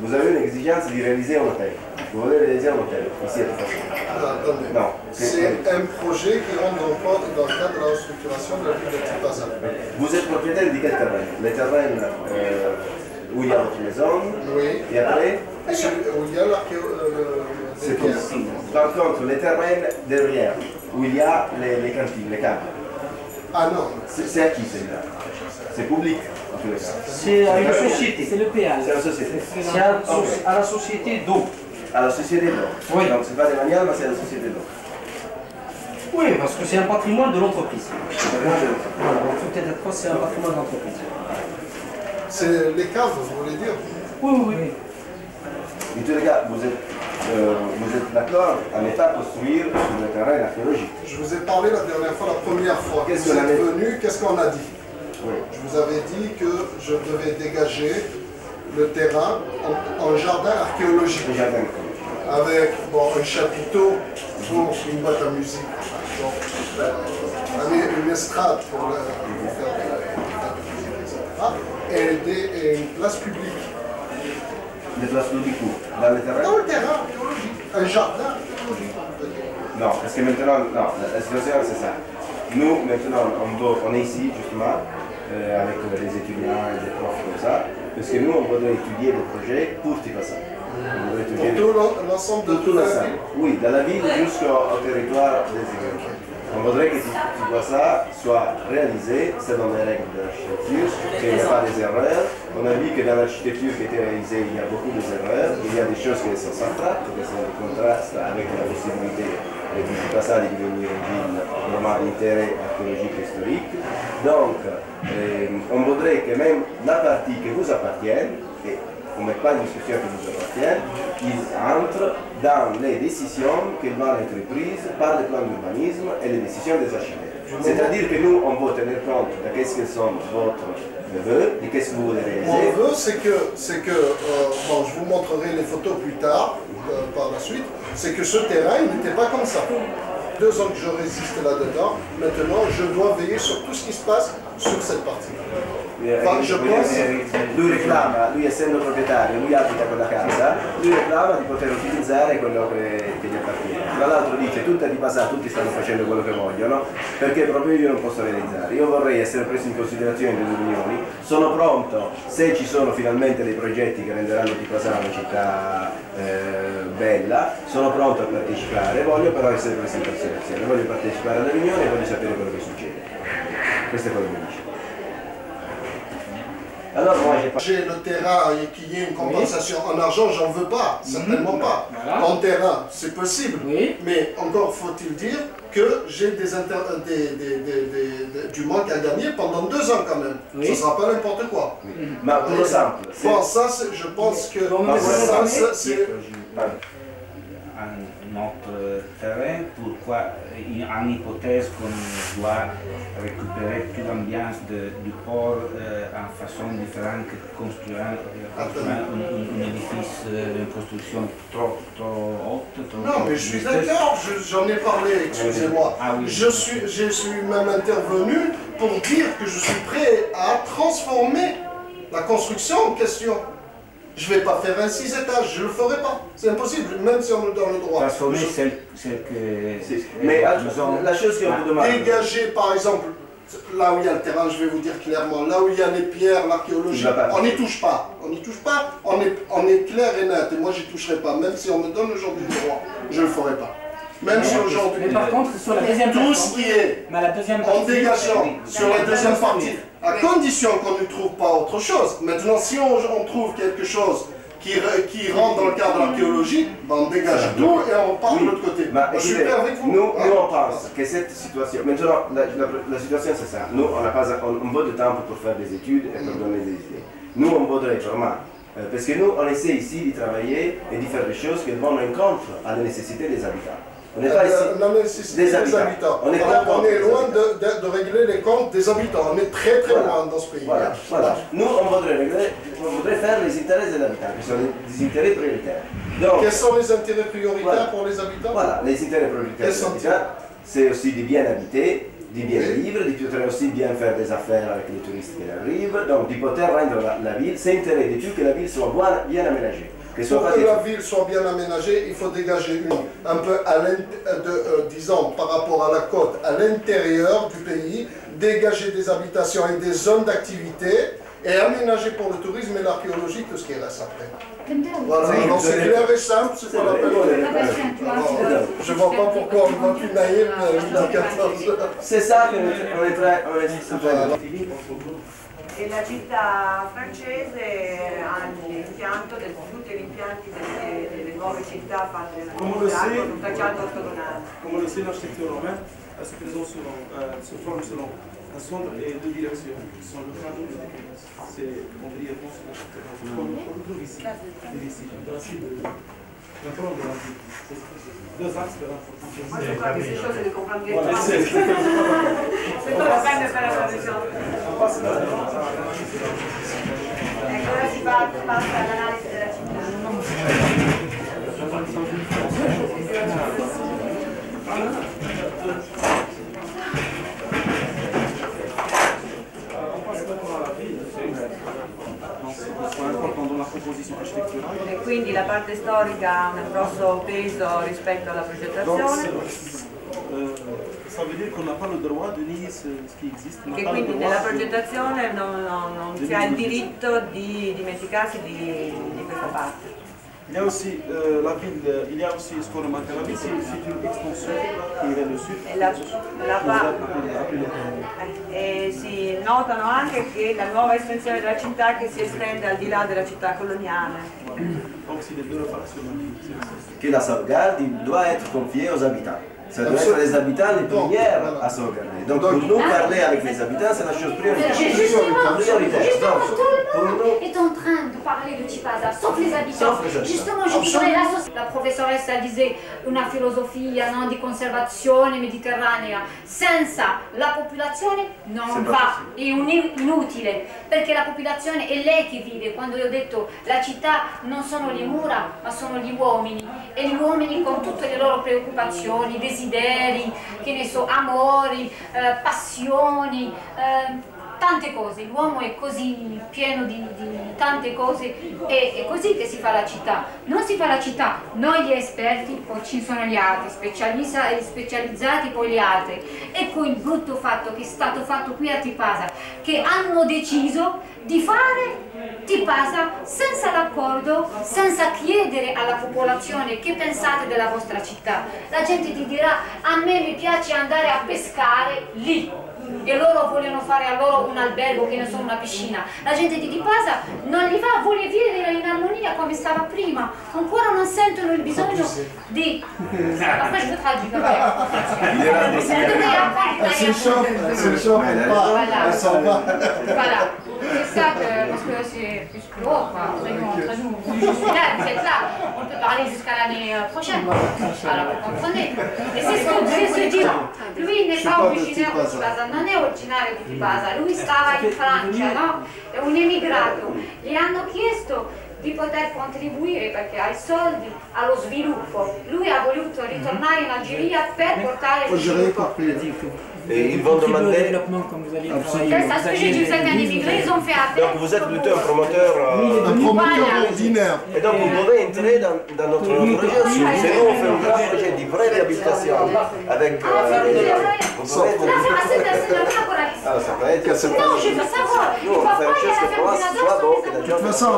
Vous avez une exigence de réaliser un hôtel. Vous voulez réaliser un hôtel ici à Attendez. Non. C'est un projet qui rentre dans le cadre de la structuration de la ville de Tipaza. Vous êtes propriétaire de quel terrain? Le terrain où il y a votre maison. Oui. Et après où il y a c'est tout. Par contre, le terrain derrière, où il y a les cantines, les caves. Ah non. C'est à qui celui-là? C'est public. C'est à une société. C'est le péage. C'est la société. C'est à la société d'eau. À la société d'eau. Oui. Donc c'est pas des manières, mais c'est la société d'eau. Oui, parce que c'est un patrimoine de l'entreprise. Voilà, donc peut-être pas c'est un patrimoine de l'entreprise. C'est les caves, vous voulez dire? Oui, oui. En tous les cas, vous êtes d'accord à ne pas construire sur le terrain archéologique. Je vous ai parlé la dernière fois, la première fois. Qu'est-ce vous qu'on êtes venu, qu'est-ce qu'on a dit? Oui. Je vous avais dit que je devais dégager le terrain en jardin archéologique. Le jardin. Avec un chapiteau pour une boîte à musique, donc, une estrade pour faire de la musique, etc. Et une place publique. Des places publiques où? Dans le terrain? Dans le terrain archéologique. Un jardin archéologique. Non, parce que maintenant, non, la situation c'est ça. Nous, maintenant, on est ici justement avec les étudiants et les profs comme ça, parce que nous, on voudrait étudier des projets pour Tipaza. Pour tout l'ensemble de tout l'ensemble. Oui, de la ville jusqu'au territoire des églises. On voudrait que Tipaza soit réalisé selon les règles de l'architecture, qu'il n'y ait pas des erreurs. On a vu que dans l'architecture qui a été réalisée, il y a beaucoup d'erreurs. Il y a des choses qui sont centrales, qui sont en contraste avec la possibilité de Tipaza de devenir une ville vraiment d'intérêt archéologique et historique. Donc, on voudrait que même la partie qui vous appartient, et on ne met pas une discussion qui vous appartient, ils entrent dans les décisions qui vont être prises par le plan d'urbanisme et les décisions des architectes. C'est-à-dire que nous, on va tenir compte de qu'est-ce que sont votre vœux et qu'est-ce que vous voulez réaliser. Mon vœu, c'est que bon, je vous montrerai les photos plus tard, par la suite, c'est que ce terrain, il n'était pas comme ça. 2 ans que je résiste là-dedans, maintenant je dois veiller sur tout ce qui se passe sur cette partie. Enfin, je pense... Lui reclama, lui essendo proprietario, lui abita quella casa, lui reclama di poter utilizzare quello che gli appartiene. Tra l'altro dice, tutta di Tipaza, tutti stanno facendo quello che vogliono, perché proprio io non posso realizzare. Io vorrei essere preso in considerazione nelle riunioni, sono pronto, se ci sono finalmente dei progetti che renderanno Tipaza una città bella, sono pronto a partecipare, voglio però essere preso in considerazione, voglio partecipare alle riunioni e voglio sapere quello che succede. Questo è quello che dice. Alors, moi, j'ai le terrain et qu'il y ait une compensation en argent, j'en veux pas, certainement pas. Voilà. En terrain, c'est possible, mais encore faut-il dire que j'ai du manque à gagner pendant 2 ans quand même. Ce ne sera pas n'importe quoi. Mais pour le simple. Bon, ça, je pense que ça, c'est... Notre terrain, pourquoi en hypothèse qu'on doit récupérer toute l'ambiance du port en façon différente que construire un édifice de construction trop haute. Non, mais je suis d'accord, j'en ai parlé, excusez-moi. Ah, oui. Je suis même intervenu pour dire que je suis prêt à transformer la construction en question. Je ne vais pas faire un 6 étages, je ne le ferai pas. C'est impossible, même si on me donne le droit. Transformer celle que... Mais la chose qu'on vous demande... Dégager, par exemple, là où il y a le terrain, je vais vous dire clairement, là où il y a les pierres, l'archéologie, on n'y touche pas. On n'y touche pas, on est clair et net. Et moi, j'y toucherai pas, même si on me donne aujourd'hui le droit. Je ne le ferai pas. Même si aujourd'hui... Mais par contre, sur la deuxième tout ce qui est en dégageant sur la deuxième partie, à condition qu'on ne trouve pas autre chose. Maintenant, si on trouve quelque chose qui rentre dans le cadre de l'archéologie, ben on dégage tout et on part de l'autre côté. Bah, je suis prêt avec vous. Nous, on pense que cette situation... Maintenant, la situation c'est ça. Nous, on n'a pas un peu de temps pour faire des études et pour donner des idées. Nous, on voudrait vraiment... parce que nous, on essaie ici de travailler et de faire des choses qui vont en contre à la nécessité des habitants. On n'est pas ici la nécessité des habitants. On est loin de régler les comptes des habitants. On est très loin dans ce pays. Voilà. Nous, on voudrait faire les intérêts des habitants, qui sont des intérêts prioritaires. Donc, quels sont les intérêts prioritaires pour les habitants? Voilà, les intérêts prioritaires des habitants, c'est aussi de bien habiter, di bien vivere, di poter aussi bien faire des affaires avec les touristes qui arrivent, donc de pouvoir rendre la ville, c'est intérêt de tout que la ville soit bien aménagée. Pour que la ville soit bien aménagée, il faut dégager un peu disons, par rapport à la côte, à l'intérieur du pays, dégager des habitations et des zones d'activité et aménager pour le tourisme et l'archéologie tout ce qui reste après. Voilà, alors c'est clair et simple, c'est pas la peine. Je vois pas pourquoi on va plus naïf à 14 heures. C'est ça qu'on est très E la città francese ha l'impianto, tutti gli impianti delle nuove città fatte con un tracciato ortogonale. Comme on le sait, l'architecture romaine se forme selon un centre et deux directions, qui sont le plan et le décalage. C'est brièvement sur l'architecture. Comme on le trouve ici, dans la cible d'un plan de la ville. Deux axes de l'importance. Moi je crois que ces choses, je les comprends bien. C'est pas la peine de faire la traduction. Ecco, ora si passa all'analisi della città. E quindi la parte storica ha un grosso peso rispetto alla progettazione. Ça veut dire qu'on n'a pas le droit de nier ce qui existe. Che quindi nella progettazione non si ha il diritto di dimenticarsi di questa parte. Il y a aussi la ville, il y a aussi ce qu'on remarque à la ville, c'est une extension qui est le sud. E si notano anche che la nuova estensione della città che si estende al di là della città coloniale. Donc c'est les deux réfractions. Que la sauvegarde doit être confiée aux habitants. Ça doit être les habitants les premiers à sauvegarder. Donc pour nous, parler avec les habitants, c'est la chose prioritaire. Justement, tout le monde est en train de parler de Tipasa, sauf les habitants. Justement, je dirais, la professoressa disait una filosofia di conservazione mediterranea. Senza la popolazione non va, è inutile, perché la popolazione è lei che vive. Quando io ho detto la città non sono le mura, ma sono gli uomini, e gli uomini con tutte le loro preoccupazioni, desideri, che ne so, amori, passioni, tante cose. L'uomo è così pieno di tante cose, è così che si fa la città. Non si fa la città, noi gli esperti, poi ci sono gli altri, specializzati poi gli altri. Ecco il brutto fatto che è stato fatto qui a Tipasa, che hanno deciso di fare Tipasa senza l'accordo, senza chiedere alla popolazione che pensate della vostra città. La gente ti dirà: a me mi piace andare a pescare lì, e loro vogliono fare a loro un albergo, che ne so, una piscina. La gente di Tipasa non gli va, vuole vivere in armonia come stava prima, ancora non sentono il bisogno di... Après je vous traduis quand même. C'est le choc, elle s'en va. Voilà, c'est ça parce que c'est plus que l'autre, entre nous. Je suis là, vous êtes là, on peut parler jusqu'à l'année prochaine. Alors vous comprenez. Et c'est ce que Dieu se dit. Lui n'est pas originaire di Tipasa, non è originario di Tipasa, lui stava in Francia, no? È un emigrato. Gli hanno chiesto di poter contribuire perché ha i soldi allo sviluppo. Lui ha voluto ritornare in Algeria per portare lo sviluppo. Et ils vont demander... C'est ça ce que j'ai dit, vous êtes un immigré, ils ont fait appel. Donc vous êtes plutôt un promoteur ordinaire. Et donc vous pouvez entrer dans notre projet aussi. C'est nous, on fait un grand projet de vraie réhabilitation avec... Ça peut être... ça peut être... Non, je veux savoir. Nous, on fait une chose que pour moi, c'est soit bon, que la De toute façon,